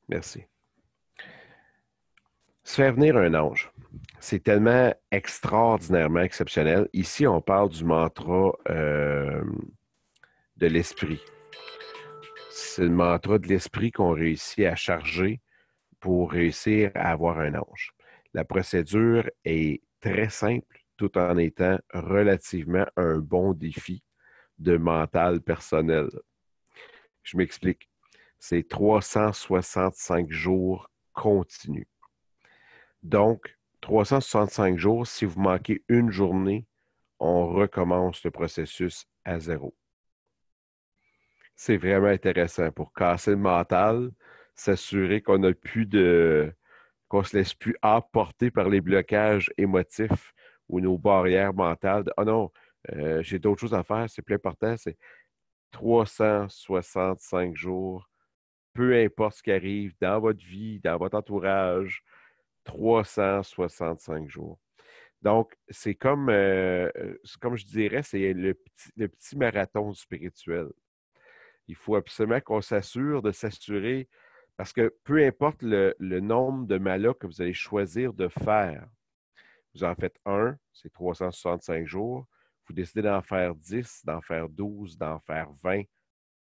Merci. Se faire venir un ange, c'est tellement extraordinairement exceptionnel. Ici, on parle du mantra de l'esprit. C'est le mantra de l'esprit qu'on réussit à charger pour réussir à avoir un ange. La procédure est très simple tout en étant relativement un bon défi de mental personnel. Je m'explique. C'est 365 jours continus. Donc, 365 jours, si vous manquez une journée, on recommence le processus à zéro. C'est vraiment intéressant pour casser le mental, s'assurer qu'on se laisse plus emporter par les blocages émotifs ou nos barrières mentales. Ah non, j'ai d'autres choses à faire, c'est plus important, c'est 365 jours, peu importe ce qui arrive dans votre vie, dans votre entourage, 365 jours. Donc, c'est comme je dirais, c'est le petit marathon spirituel. Il faut absolument qu'on s'assure de s'assurer, parce que peu importe le nombre de malas que vous allez choisir de faire, vous en faites un, c'est 365 jours. Vous décidez d'en faire 10, d'en faire 12, d'en faire 20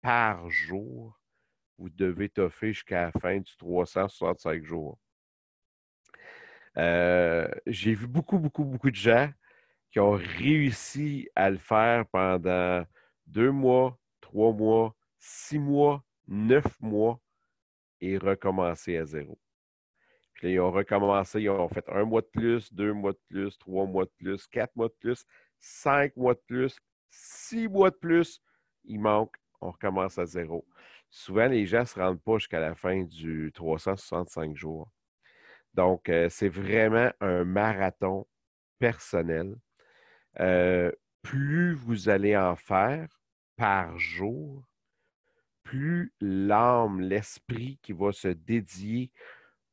par jour. Vous devez toffer jusqu'à la fin du 365 jours. J'ai vu beaucoup de gens qui ont réussi à le faire pendant 2 mois, 3 mois, 6 mois, 9 mois et recommencer à zéro. Puis là, ils ont recommencé, ils ont fait 1 mois de plus, 2 mois de plus, 3 mois de plus, 4 mois de plus, 5 mois de plus, 6 mois de plus. Il manque, on recommence à zéro. Souvent, les gens ne se rendent pas jusqu'à la fin du 365 jours. Donc, c'est vraiment un marathon personnel. Euh, Plus vous allez en faire par jour, plus l'âme, l'esprit qui va se dédier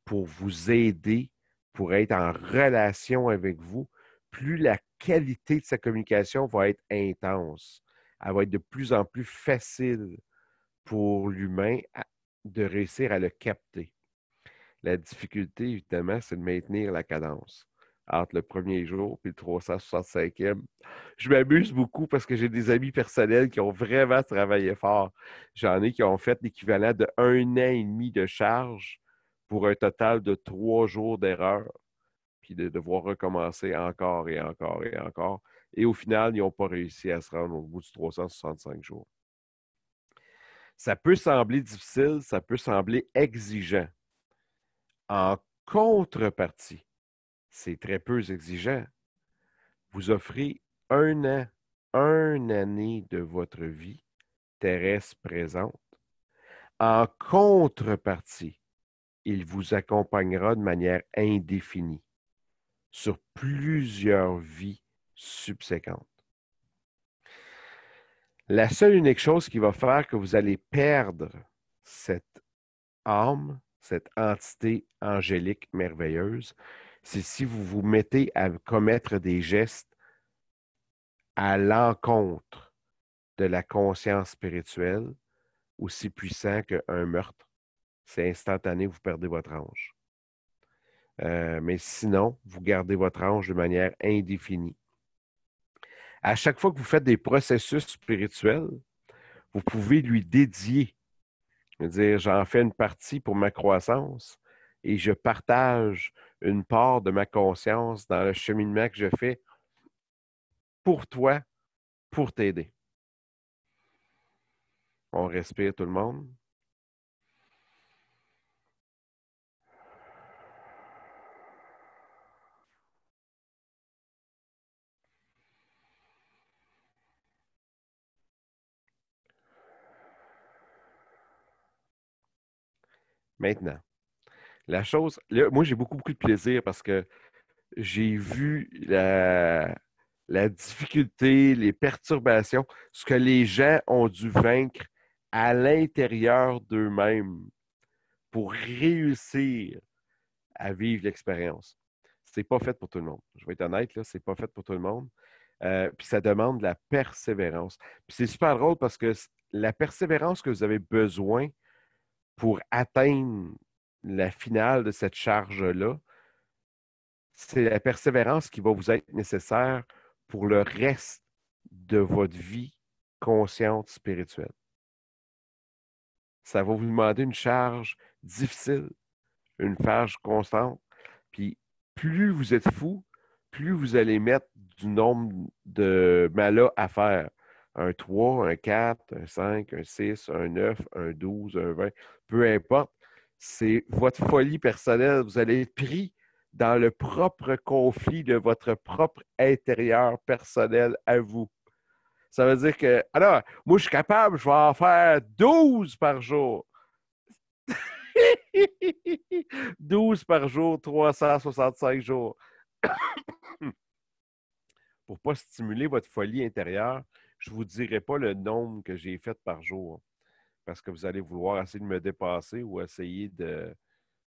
pour vous aider, pour être en relation avec vous, plus la qualité de sa communication va être intense. Elle va être de plus en plus facile pour l'humain de réussir à le capter. La difficulté, évidemment, c'est de maintenir la cadence entre le premier jour et le 365e. Je m'amuse beaucoup parce que j'ai des amis personnels qui ont vraiment travaillé fort. J'en ai qui ont fait l'équivalent de 1 an et demi de charge pour un total de 3 jours d'erreur, puis de devoir recommencer encore et encore et encore. Et au final, ils n'ont pas réussi à se rendre au bout du 365 jours. Ça peut sembler difficile, ça peut sembler exigeant. En contrepartie, c'est très peu exigeant. Vous offrez 1 an, 1 année de votre vie terrestre présente. En contrepartie, il vous accompagnera de manière indéfinie sur plusieurs vies subséquentes. La seule unique chose qui va faire que vous allez perdre cette âme, cette entité angélique merveilleuse, c'est si vous vous mettez à commettre des gestes à l'encontre de la conscience spirituelle, aussi puissant qu'un meurtre. C'est instantané, vous perdez votre ange. Mais sinon, vous gardez votre ange de manière indéfinie. À chaque fois que vous faites des processus spirituels, vous pouvez lui dédier, dire, j'en fais une partie pour ma croissance et je partage une part de ma conscience dans le cheminement que je fais pour toi, pour t'aider. On respire tout le monde. Maintenant, la chose, là, moi j'ai beaucoup de plaisir parce que j'ai vu la difficulté, les perturbations, ce que les gens ont dû vaincre à l'intérieur d'eux-mêmes pour réussir à vivre l'expérience. C'est pas fait pour tout le monde. Je vais être honnête, là, c'est pas fait pour tout le monde. Puis ça demande de la persévérance. Puis c'est super drôle parce que la persévérance que vous avez besoin pour atteindre la finale de cette charge-là, c'est la persévérance qui va vous être nécessaire pour le reste de votre vie consciente spirituelle. Ça va vous demander une charge difficile, une charge constante. Puis plus vous êtes fou, plus vous allez mettre du nombre de malas à faire. Un 3, un 4, un 5, un 6, un 9, un 12, un 20, peu importe. C'est votre folie personnelle. Vous allez être pris dans le propre conflit de votre propre intérieur personnel à vous. Ça veut dire que, alors, moi, je suis capable, je vais en faire 12 par jour. 12 par jour, 365 jours. Pour ne pas stimuler votre folie intérieure, je ne vous dirai pas le nombre que j'ai fait par jour parce que vous allez vouloir essayer de me dépasser ou essayer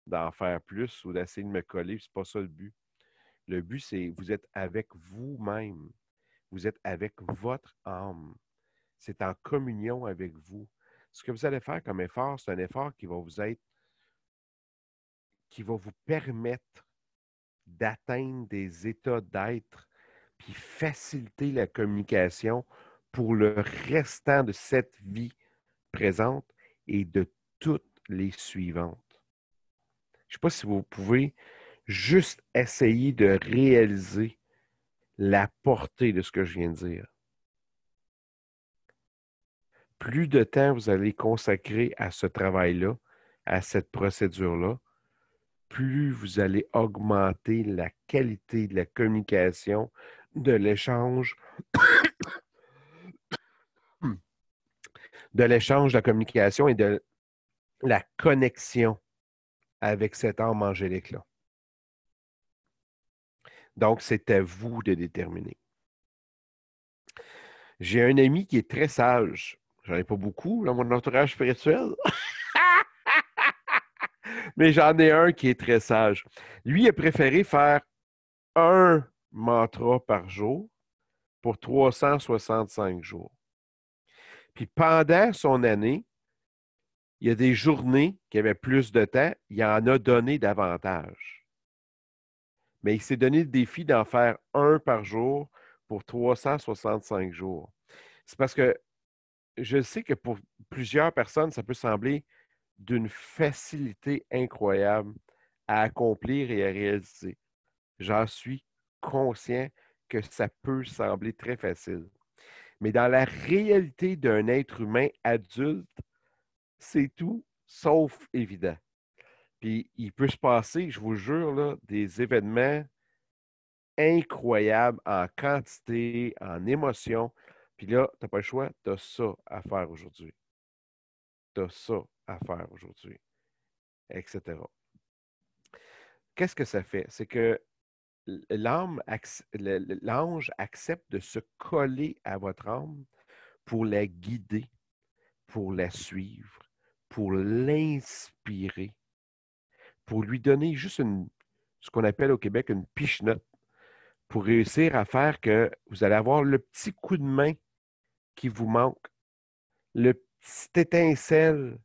d'en faire plus ou d'essayer de me coller. Ce n'est pas ça le but. Le but, c'est vous êtes avec vous-même. Vous êtes avec votre âme. C'est en communion avec vous. Ce que vous allez faire comme effort, c'est un effort qui va vous permettre d'atteindre des états d'être puis faciliter la communication pour le restant de cette vie présente et de toutes les suivantes. Je ne sais pas si vous pouvez juste essayer de réaliser la portée de ce que je viens de dire. Plus de temps vous allez consacrer à ce travail-là, à cette procédure-là, plus vous allez augmenter la qualité de la communication, de l'échange, de la communication et de la connexion avec cette âme angélique-là. Donc, c'est à vous de déterminer. J'ai un ami qui est très sage. J'en ai pas beaucoup dans mon entourage spirituel, mais j'en ai un qui est très sage. Lui, il a préféré faire un mantra par jour pour 365 jours. Puis pendant son année, il y a des journées qui avaient plus de temps, il en a donné davantage. Mais il s'est donné le défi d'en faire un par jour pour 365 jours. C'est parce que je sais que pour plusieurs personnes, ça peut sembler d'une facilité incroyable à accomplir et à réaliser. J'en suis conscient que ça peut sembler très facile. Mais dans la réalité d'un être humain adulte, c'est tout sauf évident. Puis il peut se passer, je vous jure, là, des événements incroyables en quantité, en émotion. Puis là, tu n'as pas le choix, tu as ça à faire aujourd'hui. Tu as ça à faire aujourd'hui, etc. Qu'est-ce que ça fait? C'est que l'ange accepte de se coller à votre âme pour la guider, pour la suivre, pour l'inspirer, pour lui donner juste ce qu'on appelle au Québec une piche-note, pour réussir à faire que vous allez avoir le petit coup de main qui vous manque, le petit étincelle,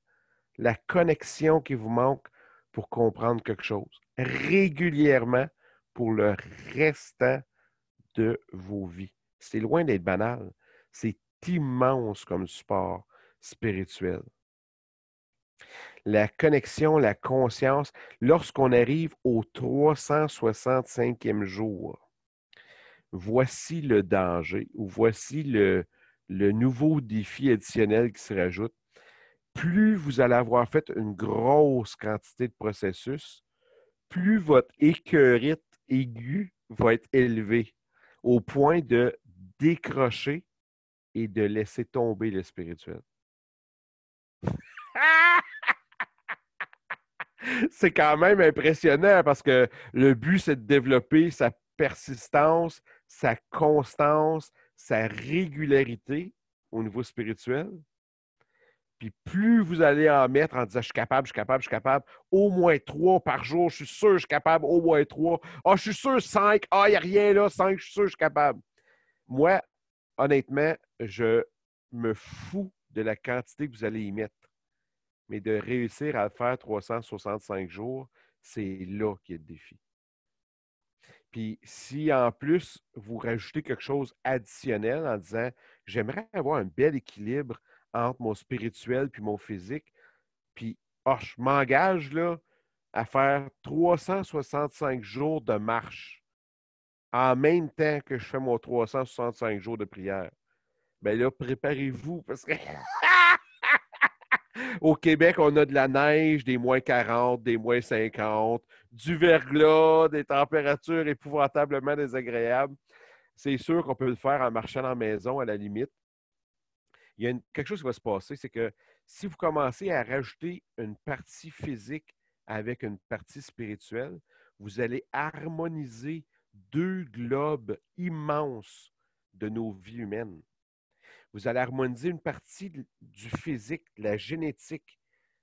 la connexion qui vous manque pour comprendre quelque chose régulièrement pour le restant de vos vies. C'est loin d'être banal. C'est immense comme support spirituel. La connexion, la conscience, lorsqu'on arrive au 365e jour, voici le danger ou voici le nouveau défi additionnel qui se rajoute. Plus vous allez avoir fait une grosse quantité de processus, plus votre écœurite aiguë va être élevée au point de décrocher et de laisser tomber le spirituel. C'est quand même impressionnant parce que le but, c'est de développer sa persistance, sa constance, sa régularité au niveau spirituel. Puis plus vous allez en mettre en disant je suis capable, je suis capable, je suis capable, au moins 3 par jour, je suis sûr, je suis capable, au moins 3. Ah, je suis sûr 5. Ah, il n'y a rien là, 5, je suis sûr, je suis capable. Moi, honnêtement, je me fous de la quantité que vous allez y mettre. mais de réussir à le faire 365 jours, c'est là qu'il y a le défi. Puis si en plus, vous rajoutez quelque chose additionnel en disant j'aimerais avoir un bel équilibre entre mon spirituel puis mon physique, puis je m'engage là à faire 365 jours de marche en même temps que je fais mon 365 jours de prière. Bien là, préparez-vous parce que au Québec, on a de la neige, des -40, des -50, du verglas, des températures épouvantablement désagréables. C'est sûr qu'on peut le faire en marchant dans la maison, à la limite. Il y a quelque chose qui va se passer, c'est que si vous commencez à rajouter une partie physique avec une partie spirituelle, vous allez harmoniser deux globes immenses de nos vies humaines. Vous allez harmoniser une partie du physique, de la génétique,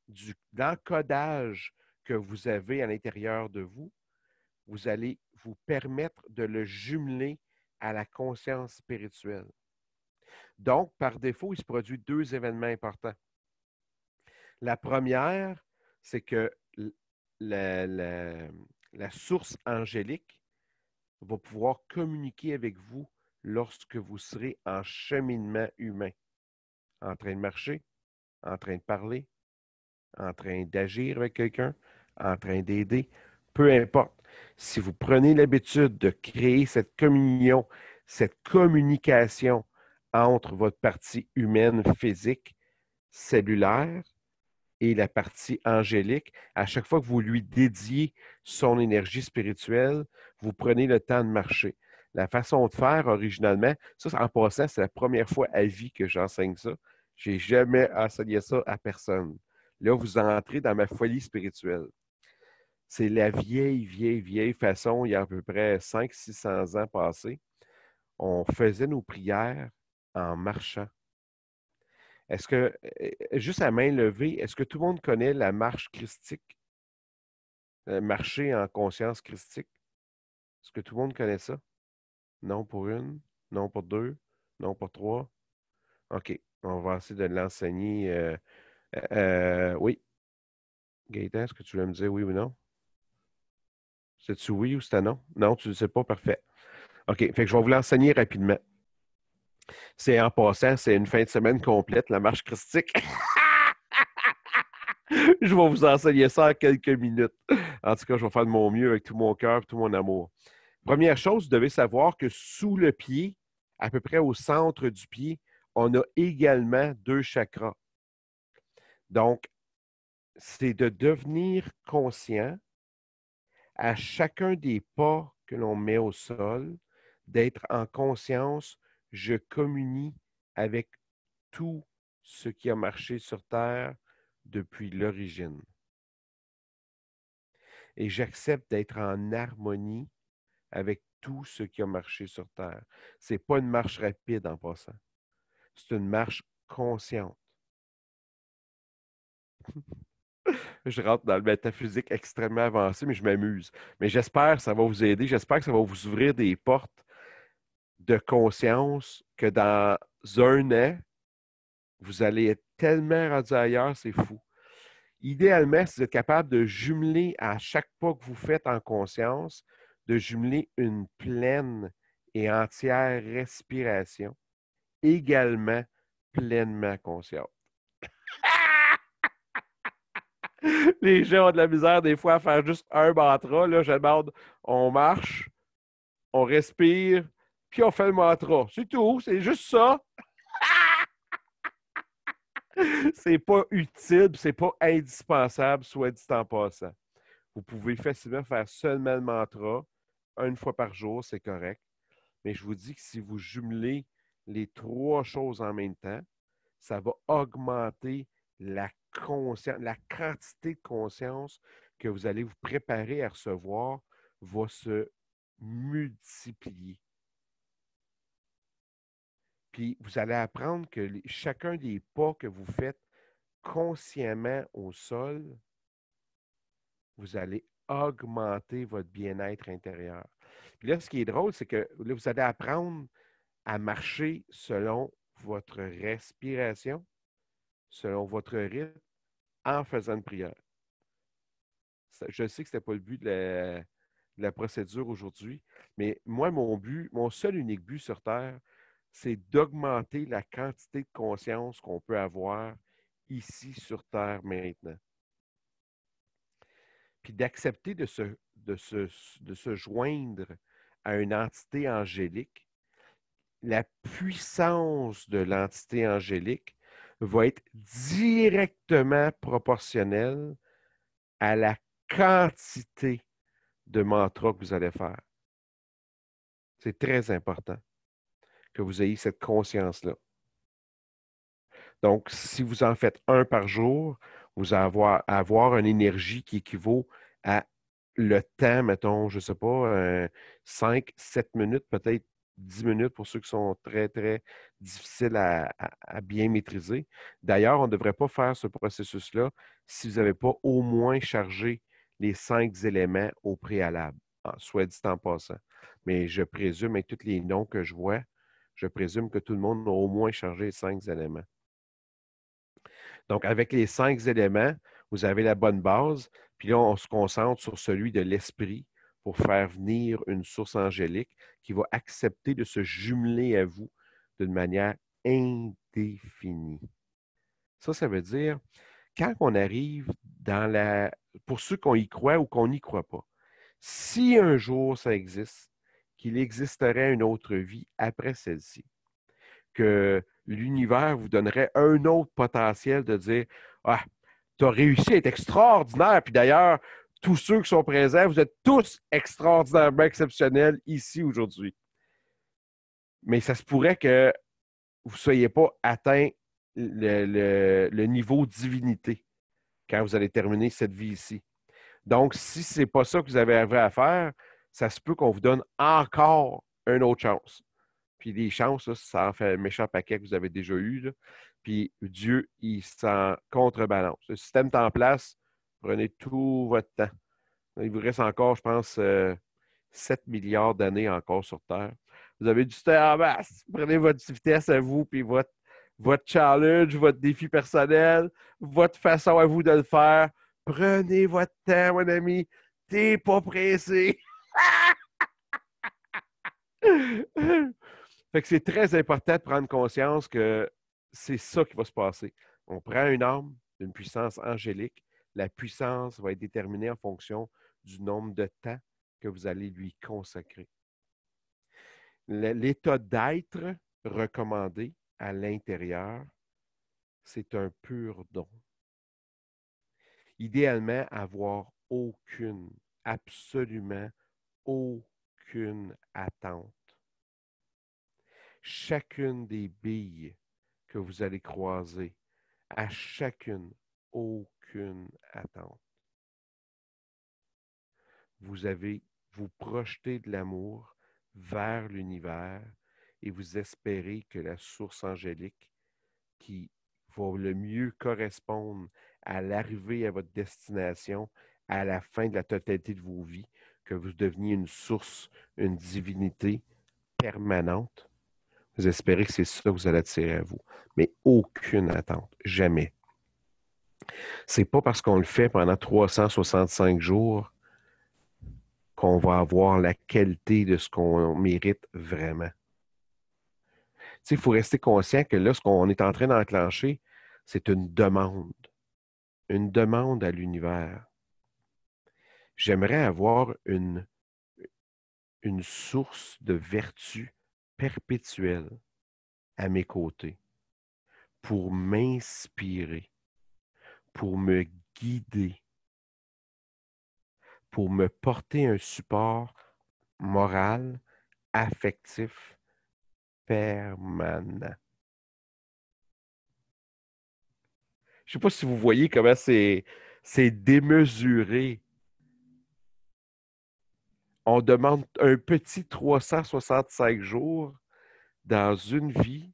de l'encodage que vous avez à l'intérieur de vous. Vous allez vous permettre de le jumeler à la conscience spirituelle. Donc, par défaut, il se produit deux événements importants. La première, c'est que la, la- la source angélique va pouvoir communiquer avec vous lorsque vous serez en cheminement humain, en train de marcher, en train de parler, en train d'agir avec quelqu'un, en train d'aider, peu importe. Si vous prenez l'habitude de créer cette communion, cette communication entre votre partie humaine physique, cellulaire, et la partie angélique, à chaque fois que vous lui dédiez son énergie spirituelle, vous prenez le temps de marcher. La façon de faire, originalement, ça, en passant, c'est la première fois à vie que j'enseigne ça. Je n'ai jamais enseigné ça à personne. Là, vous entrez dans ma folie spirituelle. C'est la vieille, vieille, vieille façon, il y a à peu près 500-600 ans passés. On faisait nos prières en marchant. Est-ce que, juste à main levée, est-ce que tout le monde connaît la marche christique? Marcher en conscience christique? Est-ce que tout le monde connaît ça? Non pour une, non pour deux, non pour trois. OK. On va essayer de l'enseigner. Oui. Gaëtan, est-ce que tu veux me dire oui ou non? C'est-tu oui ou c'est non? Non, tu ne sais pas, parfait. OK. Fait que je vais vous l'enseigner rapidement. C'est en passant, c'est une fin de semaine complète, la marche christique. Je vais vous enseigner ça en quelques minutes. En tout cas, je vais faire de mon mieux avec tout mon cœur et tout mon amour. Première chose, vous devez savoir que sous le pied, à peu près au centre du pied, on a également deux chakras. Donc, c'est de devenir conscient à chacun des pas que l'on met au sol, d'être en conscience, je communie avec tout ce qui a marché sur Terre depuis l'origine. Et j'accepte d'être en harmonie avec tout ce qui a marché sur Terre. Ce n'est pas une marche rapide en passant. C'est une marche consciente. Je rentre dans le métaphysique extrêmement avancé, mais je m'amuse. Mais j'espère que ça va vous aider. J'espère que ça va vous ouvrir des portes de conscience que dans un an, vous allez être tellement rendu ailleurs, c'est fou. Idéalement, si vous êtes capable de jumeler à chaque pas que vous faites en conscience, de jumeler une pleine et entière respiration, également pleinement consciente. Les gens ont de la misère des fois à faire juste un mantra. Là, je demande, on marche, on respire, puis on fait le mantra. C'est tout, c'est juste ça. C'est pas utile, c'est pas indispensable, soit dit en passant. Vous pouvez facilement faire seulement le mantra une fois par jour, c'est correct. Mais je vous dis que si vous jumelez les trois choses en même temps, ça va augmenter la conscience, la quantité de conscience que vous allez vous préparer à recevoir va se multiplier. Puis vous allez apprendre que chacun des pas que vous faites consciemment au sol, vous allez augmenter votre bien-être intérieur. Puis là, ce qui est drôle, c'est que là, vous allez apprendre à marcher selon votre respiration, selon votre rythme, en faisant une prière. Je sais que ce n'était pas le but de la procédure aujourd'hui, mais moi, mon seul unique but sur Terre, c'est d'augmenter la quantité de conscience qu'on peut avoir ici sur Terre maintenant. Puis d'accepter de se joindre à une entité angélique. La puissance de l'entité angélique va être directement proportionnelle à la quantité de mantras que vous allez faire. C'est très important que vous ayez cette conscience-là. Donc, si vous en faites un par jour, vous allez avoir une énergie qui équivaut à le temps, mettons, je ne sais pas, 5, 7 minutes, peut-être 10 minutes pour ceux qui sont très, très difficiles à bien maîtriser. D'ailleurs, on ne devrait pas faire ce processus-là si vous n'avez pas au moins chargé les 5 éléments au préalable, soit dit en passant. Mais je présume, avec tous les noms que je vois, je présume que tout le monde a au moins chargé les 5 éléments. Donc, avec les 5 éléments, vous avez la bonne base. Puis là, on se concentre sur celui de l'esprit pour faire venir une source angélique qui va accepter de se jumeler à vous d'une manière indéfinie. Ça veut dire, quand on arrive dans la... Pour ceux qu'on y croit ou qu'on n'y croit pas, si un jour ça existe, qu'il existerait une autre vie après celle-ci, que l'univers vous donnerait un autre potentiel de dire ah, tu as réussi à être extraordinaire. Puis d'ailleurs, tous ceux qui sont présents, vous êtes tous extraordinairement exceptionnels ici aujourd'hui. Mais ça se pourrait que vous ne soyez pas atteint le niveau divinité quand vous allez terminer cette vie ici. Donc, si ce n'est pas ça que vous avez à faire, ça se peut qu'on vous donne encore une autre chance. Puis les chances, là, ça en fait un méchant paquet que vous avez déjà eu. Là. Puis Dieu, il s'en contrebalance. Le système est en place. Prenez tout votre temps. Il vous reste encore, je pense, 7 milliards d'années encore sur Terre. Vous avez du temps en masse. Prenez votre vitesse à vous, puis votre challenge, votre défi personnel, votre façon à vous de le faire. Prenez votre temps, mon ami. T'es pas pressé. Fait que c'est très important de prendre conscience que c'est ça qui va se passer. On prend une âme d'une puissance angélique. La puissance va être déterminée en fonction du nombre de temps que vous allez lui consacrer. L'état d'être recommandé à l'intérieur, c'est un pur don. Idéalement, avoir aucune, absolument aucune attente. Chacune des billes que vous allez croiser, à chacune, aucune attente. Vous projetez de l'amour vers l'univers et vous espérez que la source angélique qui va le mieux correspondre à l'arrivée à votre destination, à la fin de la totalité de vos vies, que vous deveniez une source, une divinité permanente. Vous espérez que c'est ça que vous allez attirer à vous. Mais aucune attente, jamais. C'est pas parce qu'on le fait pendant 365 jours qu'on va avoir la qualité de ce qu'on mérite vraiment. Il faut rester conscient que là, ce qu'on est en train d'enclencher, c'est une demande à l'univers. J'aimerais avoir une source de vertu perpétuelle à mes côtés pour m'inspirer, pour me guider, pour me porter un support moral, affectif, permanent. Je ne sais pas si vous voyez comment c'est démesuré. On demande un petit 365 jours dans une vie.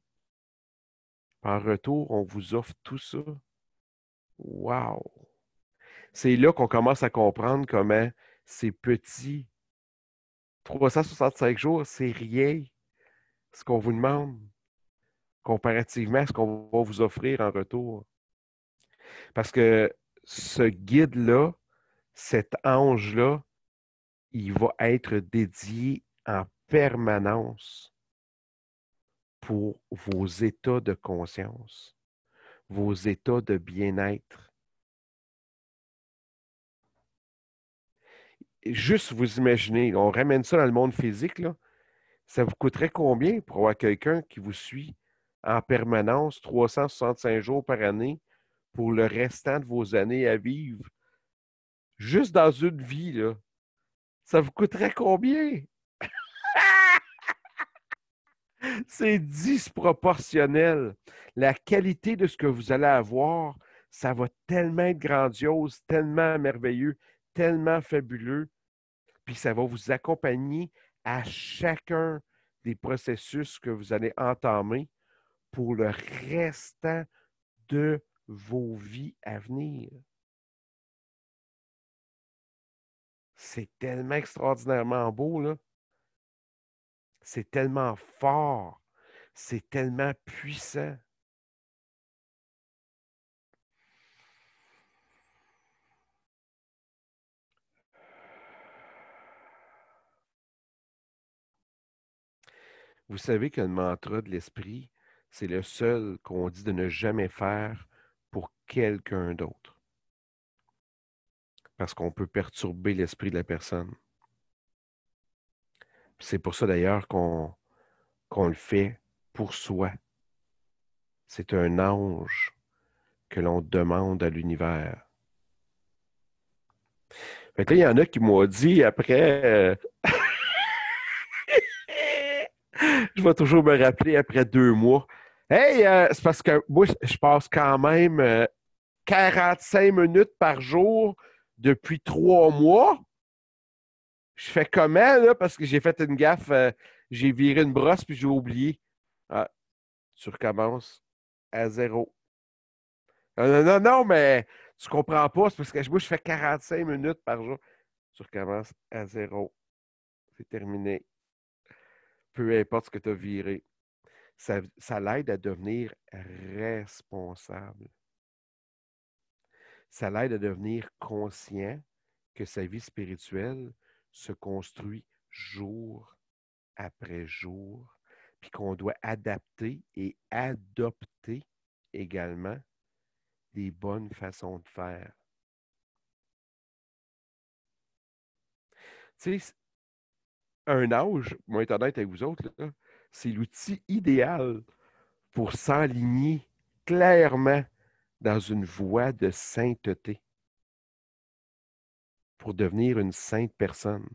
En retour, on vous offre tout ça. Wow! C'est là qu'on commence à comprendre comment ces petits 365 jours, c'est rien ce qu'on vous demande comparativement à ce qu'on va vous offrir en retour. Parce que ce guide-là, cet ange-là, il va être dédié en permanence pour vos états de conscience, vos états de bien-être. Juste vous imaginez, on ramène ça dans le monde physique, là, ça vous coûterait combien pour avoir quelqu'un qui vous suit en permanence 365 jours par année pour le restant de vos années à vivre? Juste dans une vie, là. Ça vous coûterait combien? C'est disproportionnel. La qualité de ce que vous allez avoir, ça va tellement être grandiose, tellement merveilleux, tellement fabuleux, puis ça va vous accompagner à chacun des processus que vous allez entamer pour le restant de vos vies à venir. C'est tellement extraordinairement beau, là. C'est tellement fort. C'est tellement puissant. Vous savez que le mantra de l'esprit, c'est le seul qu'on dit de ne jamais faire pour quelqu'un d'autre. Parce qu'on peut perturber l'esprit de la personne. C'est pour ça d'ailleurs qu'on le fait pour soi. C'est un ange que l'on demande à l'univers. Fait que là, il y en a qui m'ont dit après, je vais toujours me rappeler après 2 mois. Hey, c'est parce que moi, je passe quand même 45 minutes par jour depuis 3 mois. Je fais comment, là, parce que j'ai fait une gaffe, j'ai viré une brosse puis j'ai oublié. Ah, tu recommences à zéro. Non, non, non, non, mais tu comprends pas, c'est parce que moi, je fais 45 minutes par jour. Tu recommences à zéro. C'est terminé. Peu importe ce que tu as viré. Ça l'aide à devenir responsable. Ça l'aide à devenir conscient que sa vie spirituelle se construit jour après jour, puis qu'on doit adapter et adopter également des bonnes façons de faire. Tu sais, un ange, moi étant honnête avec vous autres, là, c'est l'outil idéal pour s'enligner clairement dans une voie de sainteté, pour devenir une sainte personne.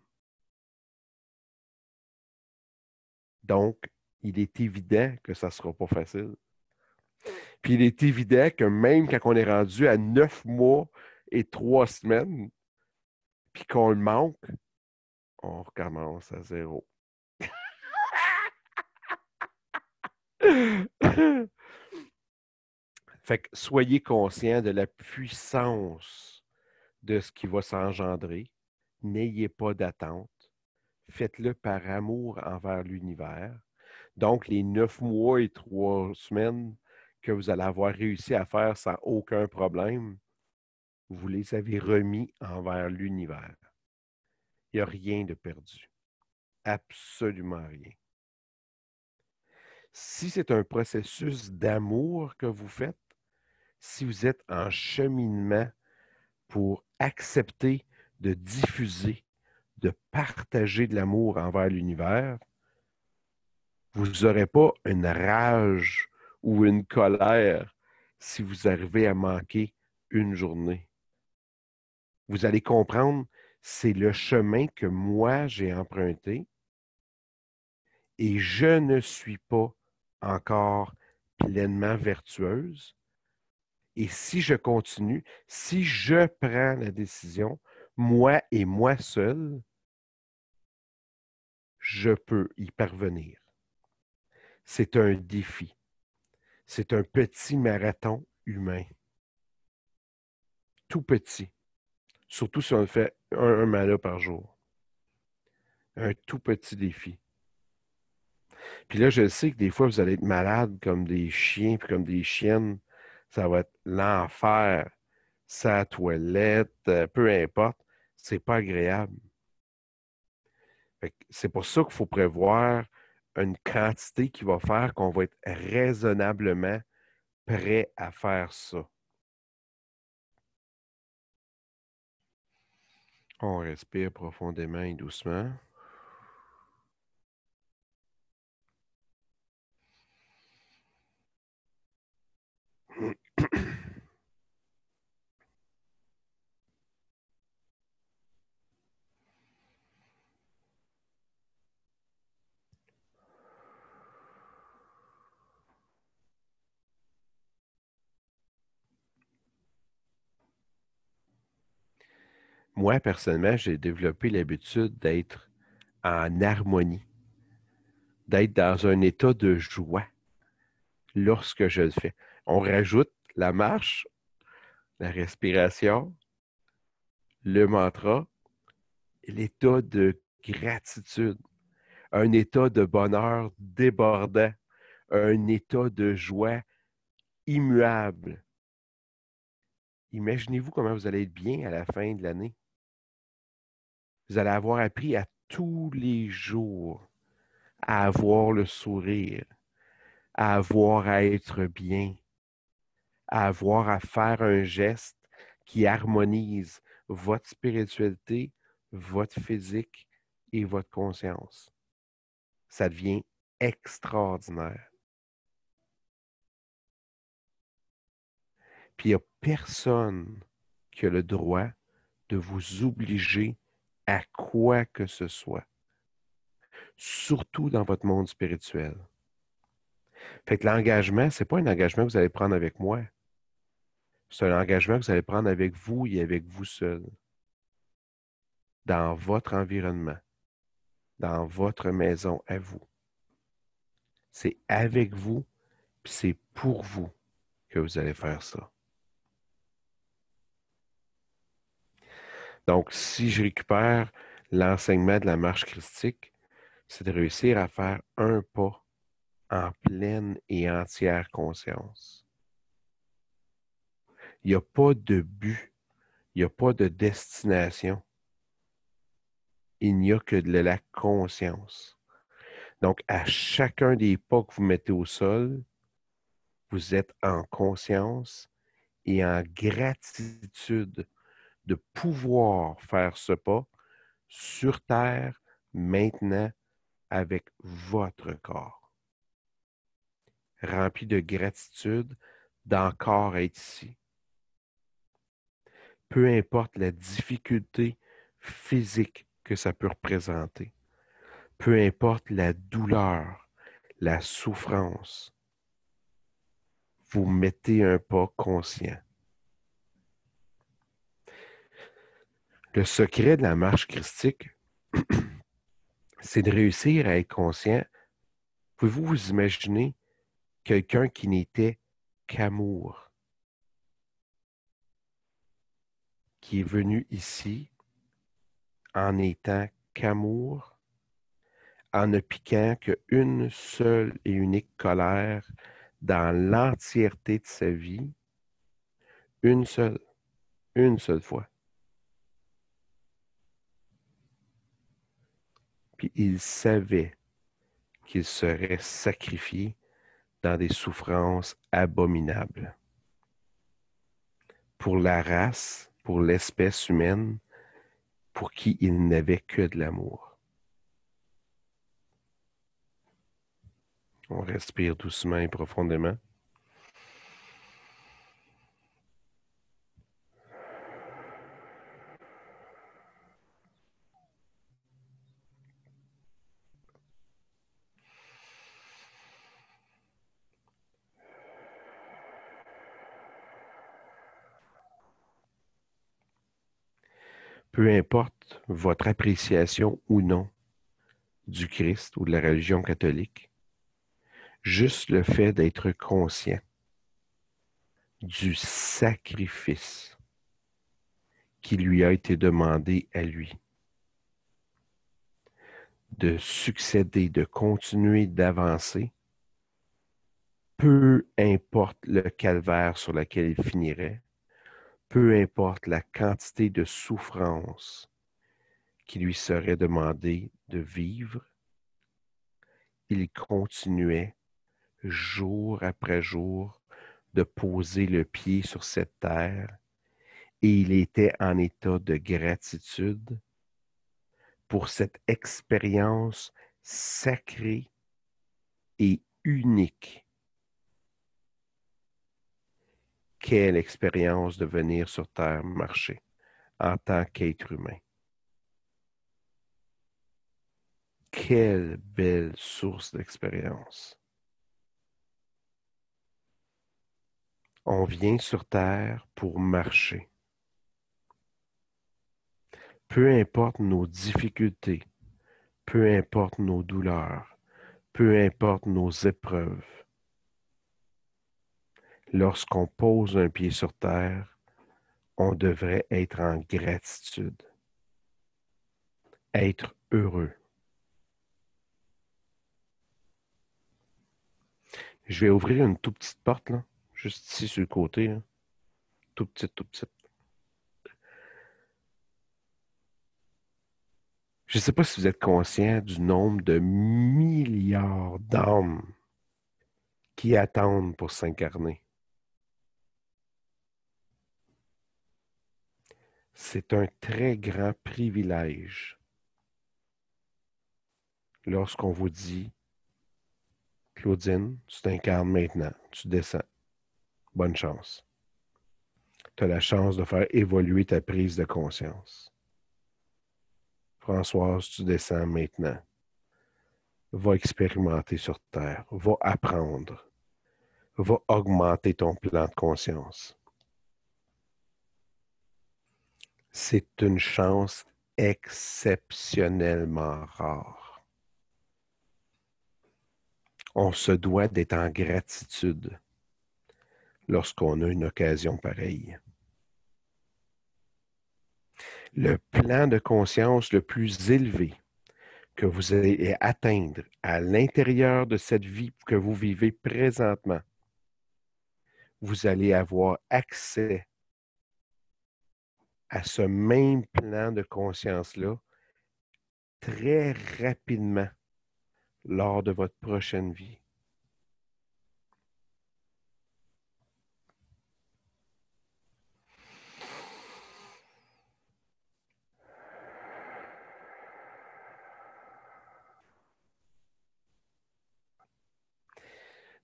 Donc, il est évident que ça ne sera pas facile. Puis il est évident que même quand on est rendu à 9 mois et 3 semaines, puis qu'on le manque, on recommence à zéro. Fait que soyez conscient de la puissance de ce qui va s'engendrer. N'ayez pas d'attente. Faites-le par amour envers l'univers. Donc, les 9 mois et 3 semaines que vous allez avoir réussi à faire sans aucun problème, vous les avez remis envers l'univers. Il n'y a rien de perdu. Absolument rien. Si c'est un processus d'amour que vous faites, si vous êtes en cheminement pour accepter de diffuser, de partager de l'amour envers l'univers, vous n'aurez pas une rage ou une colère si vous arrivez à manquer une journée. Vous allez comprendre, c'est le chemin que moi j'ai emprunté et je ne suis pas encore pleinement vertueuse. Et si je continue, si je prends la décision, moi et moi seul, je peux y parvenir. C'est un défi. C'est un petit marathon humain. Tout petit. Surtout si on fait un mala par jour. Un tout petit défi. Puis là, je sais que des fois, vous allez être malade comme des chiens puis comme des chiennes. Ça va être l'enfer. sa toilette, peu importe, c'est pas agréable. C'est pour ça qu'il faut prévoir une quantité qui va faire qu'on va être raisonnablement prêt à faire ça. On respire profondément et doucement. Moi, personnellement, j'ai développé l'habitude d'être en harmonie, d'être dans un état de joie lorsque je le fais. On rajoute la marche, la respiration, le mantra, l'état de gratitude, un état de bonheur débordant, un état de joie immuable. Imaginez-vous comment vous allez être bien à la fin de l'année. Vous allez avoir appris à tous les jours à avoir le sourire, à avoir à être bien, à avoir à faire un geste qui harmonise votre spiritualité, votre physique et votre conscience. Ça devient extraordinaire. Puis il n'y a personne qui a le droit de vous obliger à quoi que ce soit, surtout dans votre monde spirituel. Fait que l'engagement, ce n'est pas un engagement que vous allez prendre avec moi. C'est un engagement que vous allez prendre avec vous et avec vous seul, dans votre environnement, dans votre maison à vous. C'est avec vous, puis c'est pour vous que vous allez faire ça. Donc, si je récupère l'enseignement de la marche christique, c'est de réussir à faire un pas en pleine et entière conscience. Il n'y a pas de but, il n'y a pas de destination. Il n'y a que de la conscience. Donc, à chacun des pas que vous mettez au sol, vous êtes en conscience et en gratitude de pouvoir faire ce pas sur Terre maintenant avec votre corps. Rempli de gratitude d'encore être ici. Peu importe la difficulté physique que ça peut représenter. Peu importe la douleur, la souffrance. Vous mettez un pas conscient. Le secret de la marche christique, c'est de réussir à être conscient. Pouvez-vous vous imaginer quelqu'un qui n'était qu'amour, qui est venu ici en étant qu'amour, en ne piquant qu'une seule et unique colère dans l'entièreté de sa vie, une seule fois. Puis il savait qu'il serait sacrifié dans des souffrances abominables. Pour la race, pour l'espèce humaine, pour qui il n'avait que de l'amour. On respire doucement et profondément. Peu importe votre appréciation ou non du Christ ou de la religion catholique, juste le fait d'être conscient du sacrifice qui lui a été demandé à lui, de succéder, de continuer d'avancer, peu importe le calvaire sur lequel il finirait, peu importe la quantité de souffrance qui lui serait demandée de vivre, il continuait jour après jour de poser le pied sur cette terre et il était en état de gratitude pour cette expérience sacrée et unique. Quelle expérience de venir sur terre marcher en tant qu'être humain. Quelle belle source d'expérience. On vient sur terre pour marcher. Peu importe nos difficultés, peu importe nos douleurs, peu importe nos épreuves, lorsqu'on pose un pied sur terre, on devrait être en gratitude, être heureux. Je vais ouvrir une toute petite porte, là, juste ici sur le côté, là. Tout petite, tout petite. Je ne sais pas si vous êtes conscient du nombre de milliards d'âmes qui attendent pour s'incarner. C'est un très grand privilège lorsqu'on vous dit, Claudine, tu t'incarnes maintenant, tu descends. Bonne chance. Tu as la chance de faire évoluer ta prise de conscience. Françoise, tu descends maintenant. Va expérimenter sur Terre, va apprendre, va augmenter ton plan de conscience. C'est une chance exceptionnellement rare. On se doit d'être en gratitude lorsqu'on a une occasion pareille. Le plan de conscience le plus élevé que vous allez atteindre à l'intérieur de cette vie que vous vivez présentement, vous allez avoir accès à ce même plan de conscience-là très rapidement lors de votre prochaine vie.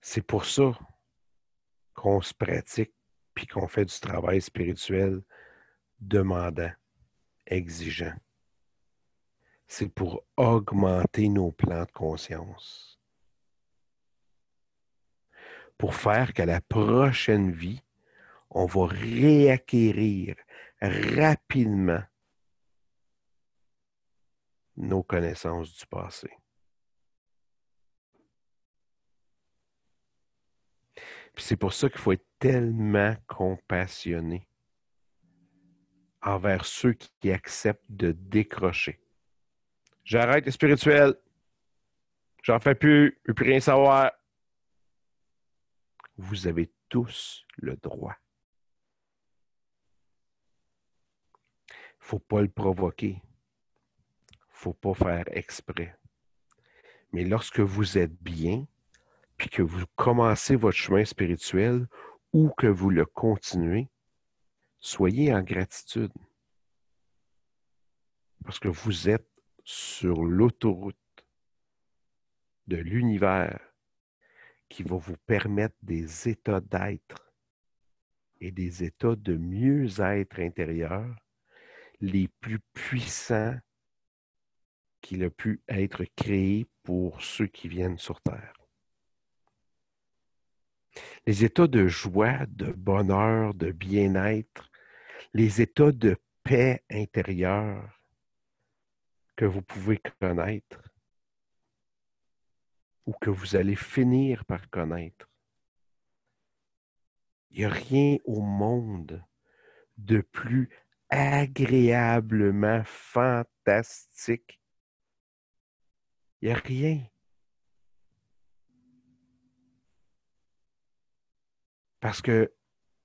C'est pour ça qu'on se pratique puis qu'on fait du travail spirituel demandant, exigeant. C'est pour augmenter nos plans de conscience. Pour faire qu'à la prochaine vie, on va réacquérir rapidement nos connaissances du passé. Puis c'est pour ça qu'il faut être tellement compassionné envers ceux qui acceptent de décrocher. J'arrête le spirituel. J'en fais plus. Je veux plus rien savoir. Vous avez tous le droit. Faut pas le provoquer. Faut pas faire exprès. Mais lorsque vous êtes bien, puis que vous commencez votre chemin spirituel ou que vous le continuez, soyez en gratitude. Parce que vous êtes sur l'autoroute de l'univers qui va vous permettre des états d'être et des états de mieux-être intérieur les plus puissants qu'il a pu être créé pour ceux qui viennent sur Terre. Les états de joie, de bonheur, de bien-être, les états de paix intérieure que vous pouvez connaître ou que vous allez finir par connaître. Il n'y a rien au monde de plus agréablement fantastique. Il n'y a rien. Parce que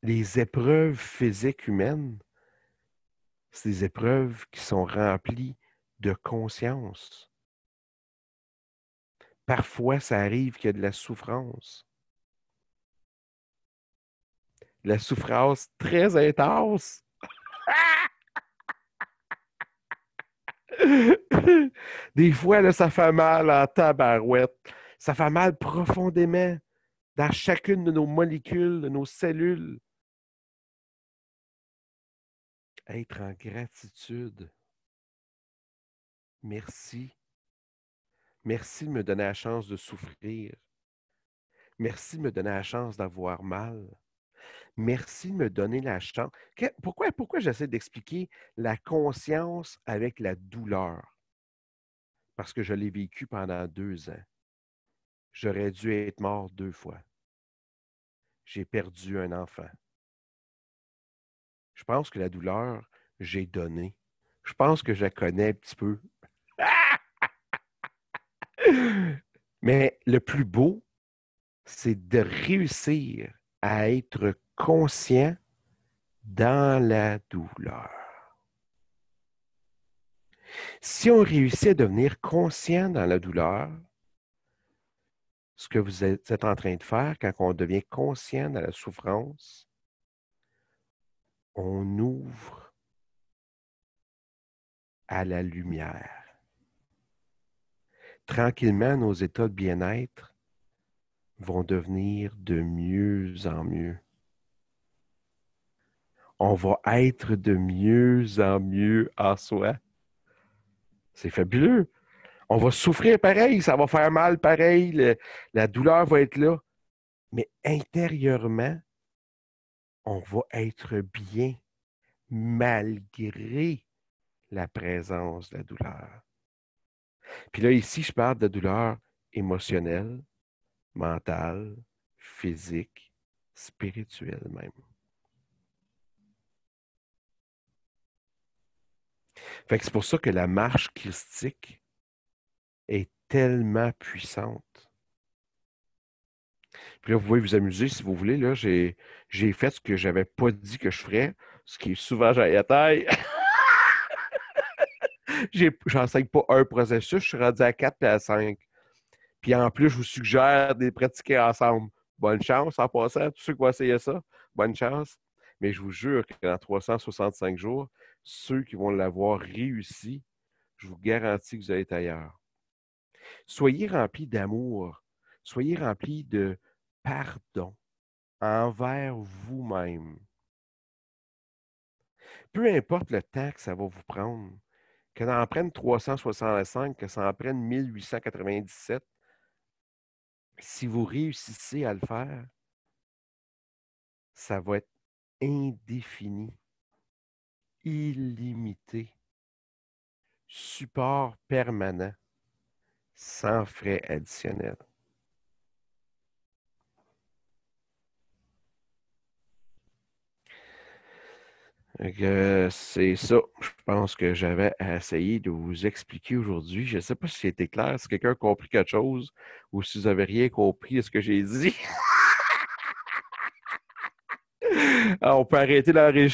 les épreuves physiques humaines, c'est des épreuves qui sont remplies de conscience. Parfois, ça arrive qu'il y a de la souffrance. La souffrance très intense. Des fois, là, ça fait mal en tabarouette. Ça fait mal profondément dans chacune de nos molécules, de nos cellules. Être en gratitude. Merci. Merci de me donner la chance de souffrir. Merci de me donner la chance d'avoir mal. Merci de me donner la chance. Pourquoi j'essaie d'expliquer la conscience avec la douleur? Parce que je l'ai vécu pendant 2 ans. J'aurais dû être mort 2 fois. J'ai perdu un enfant. Je pense que la douleur, j'ai donné. Je pense que je la connais un petit peu. Mais le plus beau, c'est de réussir à être conscient dans la douleur. Si on réussit à devenir conscient dans la douleur, ce que vous êtes en train de faire quand on devient conscient dans la souffrance, on ouvre à la lumière. Tranquillement, nos états de bien-être vont devenir de mieux en mieux. On va être de mieux en mieux en soi. C'est fabuleux. On va souffrir pareil, ça va faire mal pareil, la douleur va être là. Mais intérieurement, on va être bien malgré la présence de la douleur. Puis là, ici, je parle de douleur émotionnelle, mentale, physique, spirituelle même. Fait que c'est pour ça que la marche christique est tellement puissante. Puis là, vous pouvez vous amuser si vous voulez. Là, j'ai fait ce que je n'avais pas dit que je ferais, ce qui est souvent j'ai à taille. J'enseigne pas un processus, je suis rendu à 4 et à 5. Puis en plus, je vous suggère de les pratiquer ensemble. Bonne chance en passant, tous ceux qui vont essayer ça. Bonne chance. Mais je vous jure que dans 365 jours, ceux qui vont l'avoir réussi, je vous garantis que vous allez être ailleurs. Soyez remplis d'amour. Soyez remplis de pardon envers vous-même. Peu importe le temps que ça va vous prendre, que ça en prenne 365, que ça en prenne 1897, si vous réussissez à le faire, ça va être indéfini, illimité, support permanent, sans frais additionnels. C'est ça, je pense que j'avais à essayer de vous expliquer aujourd'hui. Je ne sais pas si c'était clair, si quelqu'un a compris quelque chose ou si vous n'avez rien compris de ce que j'ai dit. On peut arrêter l'enregistrement.